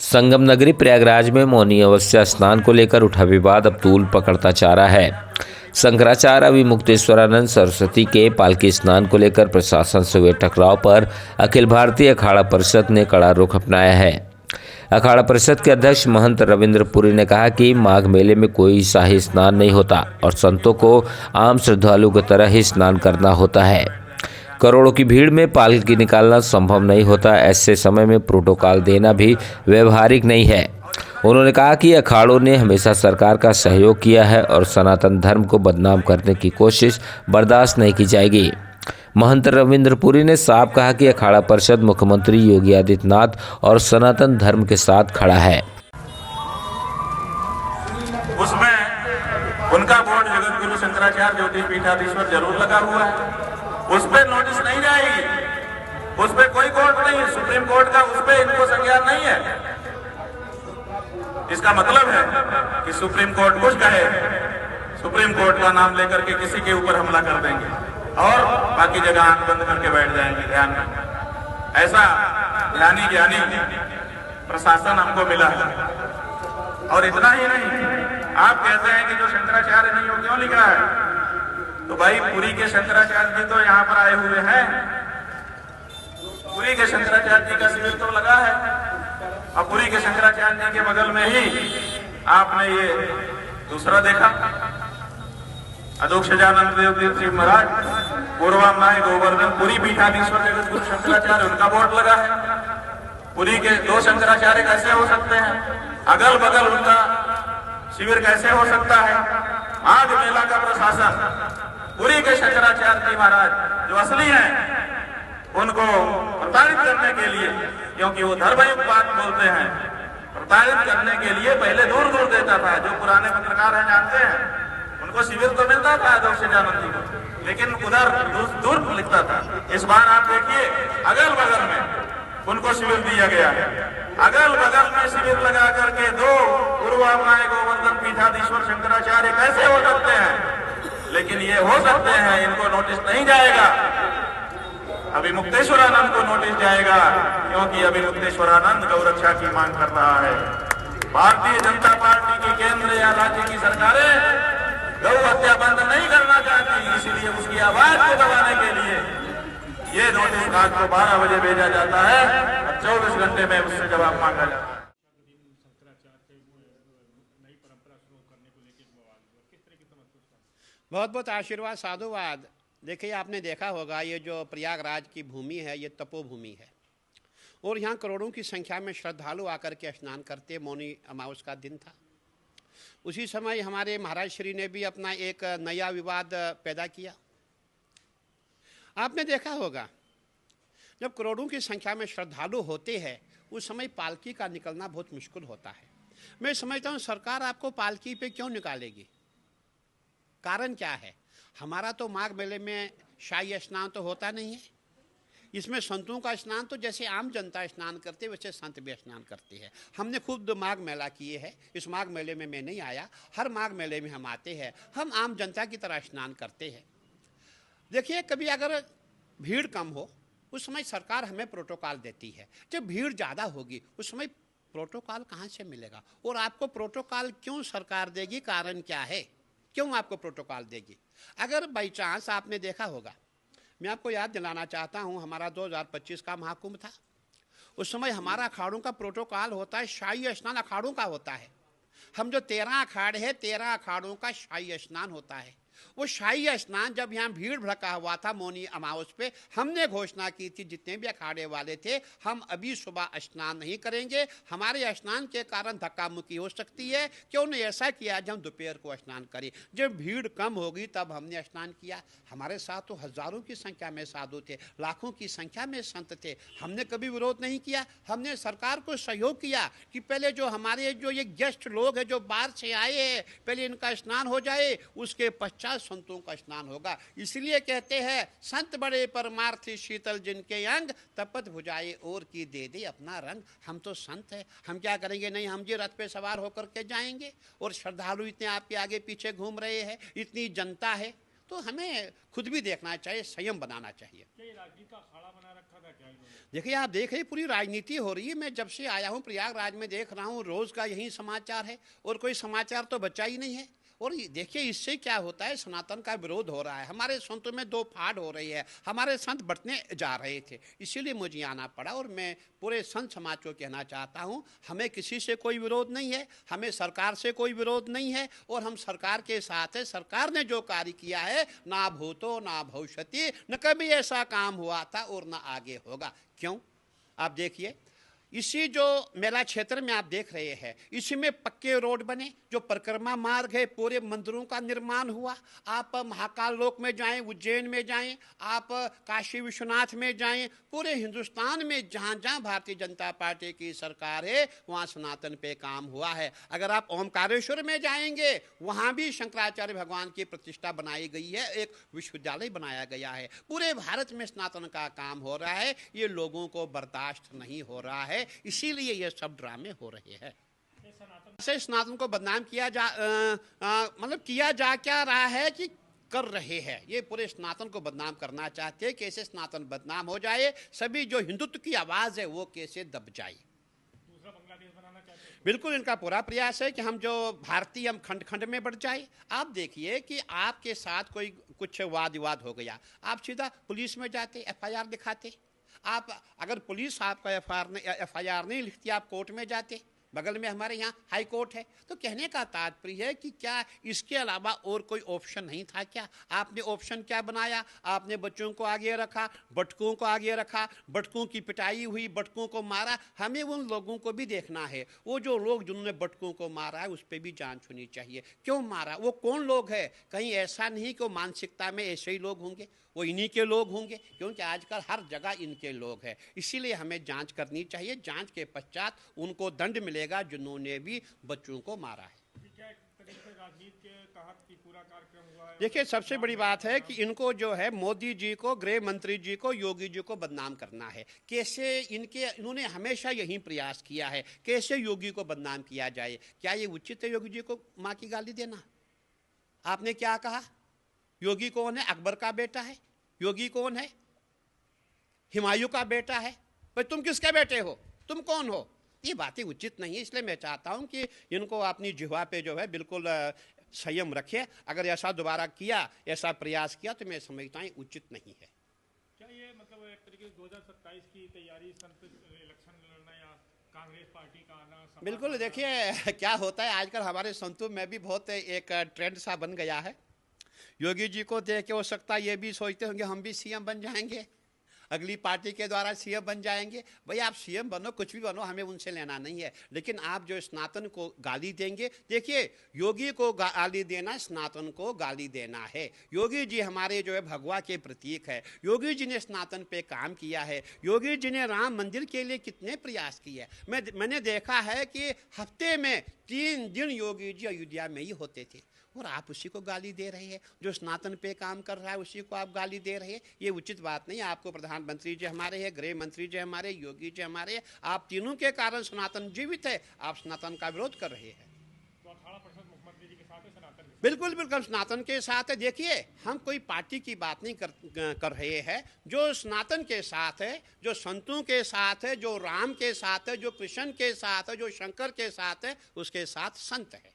संगम नगरी प्रयागराज में मौनी अमावस्या स्नान को लेकर उठा विवाद अब तूल पकड़ता जा रहा है। शंकराचार्य अभिमुक्तेश्वरानंद सरस्वती के पालकी स्नान को लेकर प्रशासन से हुए टकराव पर अखिल भारतीय अखाड़ा परिषद ने कड़ा रुख अपनाया है। अखाड़ा परिषद के अध्यक्ष महंत रविंद्र पुरी ने कहा कि माघ मेले में कोई शाही स्नान नहीं होता और संतों को आम श्रद्धालु की तरह ही स्नान करना होता है। करोड़ों की भीड़ में पालकी निकालना संभव नहीं होता, ऐसे समय में प्रोटोकॉल देना भी व्यवहारिक नहीं है। उन्होंने कहा कि अखाड़ों ने हमेशा सरकार का सहयोग किया है और सनातन धर्म को बदनाम करने की कोशिश बर्दाश्त नहीं की जाएगी। महंत रविंद्र पुरी ने साफ कहा कि अखाड़ा परिषद मुख्यमंत्री योगी आदित्यनाथ और सनातन धर्म के साथ खड़ा है। उसमें उनका बोर्ड जगत गुरु शंकराचार्य ज्योतिष पीठाधीश्वर जरूर लगा हुआ है, उस पर नोटिस नहीं जाएगी, उस पर कोई कोर्ट नहीं है, सुप्रीम कोर्ट का उस पर इनको संज्ञान नहीं है। इसका मतलब है कि सुप्रीम कोर्ट कुछ कहे, सुप्रीम कोर्ट का नाम लेकर के किसी के ऊपर हमला कर देंगे और बाकी जगह आंख बंद करके बैठ जाएंगे। ध्यान में ऐसा ध्यानी ज्ञानी प्रशासन हमको मिला है। और इतना ही नहीं, आप कहते हैं कि जो शंकराचार्य नहीं हो क्यों लिखा है, तो भाई पुरी के शंकराचार्य जी तो यहाँ पर आए हुए हैं, पुरी के शंकराचार्य जी का शिविर तो लगा है और पुरी के शंकराचार्य जी के बगल में ही आपने ये दूसरा देखा, अधोक्षजानंद देव तीर्थ जी महाराज पूर्वामाय गोवर्धन पुरी पीठाधीश्वर जगत गुरु शंकराचार्य, उनका बोर्ड लगा है। पुरी के दो शंकराचार्य कैसे हो सकते हैं, अगल बगल उनका शिविर कैसे हो सकता है। आज मेला का प्रशासन पुरी के शंकराचार्य जी महाराज जो असली हैं उनको प्रताड़ित करने के लिए, क्योंकि वो धर्मयुक्त बात बोलते हैं, प्रताड़ित करने के लिए पहले दूर दूर देता था। जो पुराने पत्रकार हैं जानते हैं, उनको शिविर तो मिलता था अधोक्षजानंद जी को, लेकिन उधर दूर लिखता था। इस बार आप देखिए अगल बगल में उनको शिविर दिया गया है, अगल बगल में शिविर लगा करके दो पूर्वामाय गोवर्धन पीठाधीश्वर शंकराचार्य कैसे हो सकते हैं, लेकिन ये हो सकते हैं। इनको नोटिस नहीं जाएगा, अभिमुक्तेश्वरानंद को नोटिस जाएगा, क्योंकि अभिमुक्तेश्वरानंद गौरक्षा की मांग कर रहा है। भारतीय जनता पार्टी की केंद्र या राज्य की सरकारें गौ हत्या बंद नहीं करना चाहती, इसीलिए उसकी आवाज को दबाने के लिए ये नोटिस रात को 12 बजे भेजा जाता है और 24 घंटे में उससे जवाब मांगा जाता है। बहुत बहुत आशीर्वाद, साधुवाद। देखिए, आपने देखा होगा ये जो प्रयागराज की भूमि है ये तपोभूमि है और यहाँ करोड़ों की संख्या में श्रद्धालु आकर के स्नान करते। मौनी अमावस का दिन था, उसी समय हमारे महाराज श्री ने भी अपना एक नया विवाद पैदा किया। आपने देखा होगा जब करोड़ों की संख्या में श्रद्धालु होते हैं उस समय पालकी का निकलना बहुत मुश्किल होता है। मैं समझता हूँ सरकार आपको पालकी पे क्यों निकालेगी, कारण क्या है। हमारा तो माघ मेले में शाही स्नान तो होता नहीं है, इसमें संतों का स्नान तो जैसे आम जनता स्नान करते वैसे संत भी स्नान करते हैं। हमने खुद माघ मेला किए हैं, इस माघ मेले में मैं नहीं आया, हर माघ मेले में हम आते हैं, हम आम जनता की तरह स्नान करते हैं। देखिए, कभी अगर भीड़ कम हो उस समय सरकार हमें प्रोटोकॉल देती है, जब भीड़ ज़्यादा होगी उस समय प्रोटोकॉल कहाँ से मिलेगा और आपको प्रोटोकॉल क्यों सरकार देगी, कारण क्या है, क्यों आपको प्रोटोकॉल देगी। अगर बाई चांस आपने देखा होगा, मैं आपको याद दिलाना चाहता हूं, हमारा 2025 का महाकुंभ था, उस समय हमारा अखाड़ों का प्रोटोकॉल होता है, शाही स्नान अखाड़ों का होता है। हम जो 13 अखाड़े हैं 13 अखाड़ों का शाही स्नान होता है। वो शाही स्नान जब यहाँ भीड़ भड़का हुआ था मौनी अमावस पे, हमने घोषणा की थी जितने भी अखाड़े वाले थे, हम अभी सुबह स्नान नहीं करेंगे, हमारे स्नान के कारण धक्का मुक्की हो सकती है, क्यों नहीं ऐसा किया जब हम दोपहर को स्नान करें। जब भीड़ कम होगी तब हमने स्नान किया। हमारे साथ तो हजारों की संख्या में साधु थे, लाखों की संख्या में संत थे, हमने कभी विरोध नहीं किया। हमने सरकार को सहयोग किया कि पहले जो हमारे जो ये गेस्ट लोग हैं जो बाहर से आए हैं, पहले इनका स्नान हो जाए, उसके पश्चात संतों का स्नान होगा। इसलिए कहते हैं संत बड़े परमार्थी शीतल जिनके अंग, तपत भुजाए और की दे दे अपना रंग। हम तो संत हैं, हम क्या करेंगे, नहीं हम जी रथ पे सवार होकर के जाएंगे और श्रद्धालु इतने आपके आगे पीछे घूम रहे हैं, इतनी जनता है, तो हमें खुद भी देखना चाहिए, संयम बनाना चाहिए। क्या ये राजनीति का अखाड़ा बना रखा था क्या इन्होंने? देखिए, आप देख रहे हैं पूरी राजनीति हो रही है। मैं जब से आया हूँ प्रयागराज में देख रहा हूँ, रोज का यही समाचार है और कोई समाचार तो बचा ही नहीं है। और देखिए इससे क्या होता है, सनातन का विरोध हो रहा है, हमारे संतों में दो फाड़ हो रही है, हमारे संत बंटने जा रहे थे, इसीलिए मुझे आना पड़ा। और मैं पूरे संत समाज को कहना चाहता हूं, हमें किसी से कोई विरोध नहीं है, हमें सरकार से कोई विरोध नहीं है और हम सरकार के साथ है। सरकार ने जो कार्य किया है, ना भूतो ना भविष्यति, न कभी ऐसा काम हुआ था और ना आगे होगा। क्यों? आप देखिए, इसी जो मेला क्षेत्र में आप देख रहे हैं, इसी में पक्के रोड बने, जो परिक्रमा मार्ग है, पूरे मंदिरों का निर्माण हुआ। आप महाकाल लोक में जाएं, उज्जैन में जाएं, आप काशी विश्वनाथ में जाएं, पूरे हिंदुस्तान में जहां जहां भारतीय जनता पार्टी की सरकार है वहां सनातन पे काम हुआ है। अगर आप ओमकारेश्वर में जाएंगे, वहां भी शंकराचार्य भगवान की प्रतिष्ठा बनाई गई है, एक विश्वविद्यालय बनाया गया है। पूरे भारत में सनातन का काम हो रहा है, ये लोगों को बर्दाश्त नहीं हो रहा है, इसीलिए ये सब ड्रामे हो रहे हैं। से सनातन को बदनाम किया जा क्या रहा है कि कर रहे हैं, ये पूरे सनातन को बदनाम करना चाहते हैं। कैसे सनातन बदनाम हो जाए, सभी जो हिंदुत्व की आवाज है वो कैसे दब जाए। दूसरा बांग्लादेश बनाना चाहते हैं? बिल्कुल, इनका पूरा प्रयास है कि हम जो भारतीय, हम खंड खंड में बढ़ जाए। आप देखिए कि आपके साथ कोई कुछ वाद विवाद हो गया, आप सीधा पुलिस में जाते, FIR दिखाते। आप अगर पुलिस आपका FIR नहीं लिखती, आप कोर्ट में जाते, बगल में हमारे यहाँ हाई कोर्ट है। तो कहने का तात्पर्य है कि क्या इसके अलावा और कोई ऑप्शन नहीं था क्या? आपने ऑप्शन क्या बनाया? आपने बच्चों को आगे रखा, बटकों को आगे रखा, बटकों की पिटाई हुई, बटकों को मारा। हमें उन लोगों को भी देखना है, वो जो लोग जिन्होंने बटकों को मारा है उस पर भी जांच होनी चाहिए। क्यों मारा, वो कौन लोग है? कहीं ऐसा नहीं कि वो मानसिकता में ऐसे ही लोग होंगे, वो इन्हीं के लोग होंगे, क्योंकि आजकल हर जगह इनके लोग हैं। इसीलिए हमें जांच करनी चाहिए, जांच के पश्चात उनको दंड मिलेगा जिन्होंने भी बच्चों को मारा है। क्या एक तरीके से राजनीति के तहत की पूरा कार्यक्रम हुआ है? देखिए, सबसे बड़ी बात है कि इनको जो है मोदी जी को, गृह मंत्री जी को, योगी जी को बदनाम करना है। कैसे इन्होंने हमेशा यही प्रयास किया है, कैसे योगी को बदनाम किया जाए। क्या ये उचित है योगी जी को माँ की गाली देना? आपने क्या कहा? योगी कौन है? अकबर का बेटा है। योगी कौन है? हुमायूं का बेटा है। भाई तुम किसके बेटे हो? तुम कौन हो? ये बातें उचित नहीं है। इसलिए मैं चाहता हूं कि इनको अपनी जिह्वा पे जो है बिल्कुल संयम रखे। अगर ऐसा दोबारा किया, ऐसा प्रयास किया, तो मैं समझता हूं उचित नहीं है। क्या ये मतलब एक तरीके से 2027 की तैयारी, संसद इलेक्शन लड़ना या कांग्रेस पार्टी का आना? बिल्कुल, देखिए क्या होता है आजकल हमारे संतों में भी बहुत एक ट्रेंड सा बन गया है। योगी जी को देख के हो सकता है ये भी सोचते होंगे हम भी CM बन जाएंगे, अगली पार्टी के द्वारा CM बन जाएंगे। भाई आप CM बनो, कुछ भी बनो, हमें उनसे लेना नहीं है। लेकिन आप जो सनातन को गाली देंगे, देखिए योगी को गाली देना सनातन को गाली देना है। योगी जी हमारे जो है भगवा के प्रतीक है। योगी जी ने सनातन पे काम किया है। योगी जी ने राम मंदिर के लिए कितने प्रयास किए। मैंने देखा है कि हफ्ते में 3 दिन योगी जी अयोध्या में ही होते थे, और आप उसी को गाली दे रहे हैं। जो सनातन पे काम कर रहा है उसी को आप गाली दे रहे हैं। ये उचित बात नहीं है। आपको प्रधानमंत्री जी हमारे हैं, गृह मंत्री जी हमारे, योगी जी हमारे, आप तीनों के कारण सनातन जीवित है, आप सनातन का विरोध कर रहे हैं। तो 18% मुख्यमंत्री जी के साथ है सनातन? बिल्कुल बिल्कुल सनातन के साथ है। देखिए, हम कोई पार्टी की बात नहीं कर रहे हैं। जो सनातन के साथ है, जो संतों के साथ है, जो राम के साथ है, जो कृष्ण के साथ है, जो शंकर के साथ है, उसके साथ संत है।